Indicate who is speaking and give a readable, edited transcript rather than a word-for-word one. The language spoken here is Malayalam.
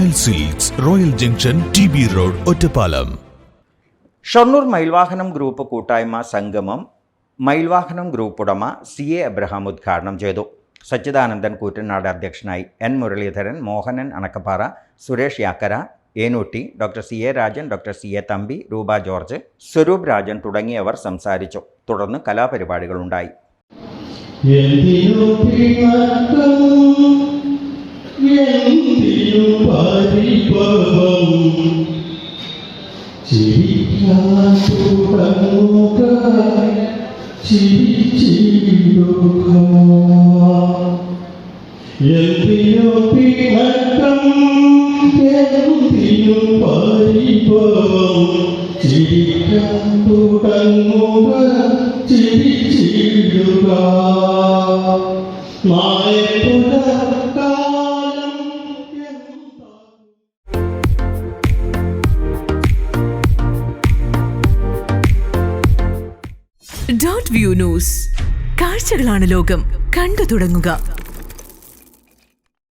Speaker 1: Royal silks, royal junction, TB road, Ottapalam.
Speaker 2: Shoranur Mayilvahanam group കൂട്ടായ്മ സംഗമം മയിൽവാഹനം ഗ്രൂപ്പ് ഉടമ CA എബ്രഹാം ഉദ്ഘാടനം ചെയ്തു. സച്ചിദാനന്ദൻ കൂറ്റനാട് അധ്യക്ഷനായി. N Muraleedharan, Mohanan Anakkappara, Suresh Yakkara, Enootty, doctor CA Rajan, doctor CA Thampi, Roopa George, Swarup Rajan തുടങ്ങിയവർ സംസാരിച്ചു. തുടർന്ന് കലാപരിപാടികളുണ്ടായി.
Speaker 3: .view news. കാഴ്ചകളാണ് ലോകം. കണ്ടു തുടങ്ങുക.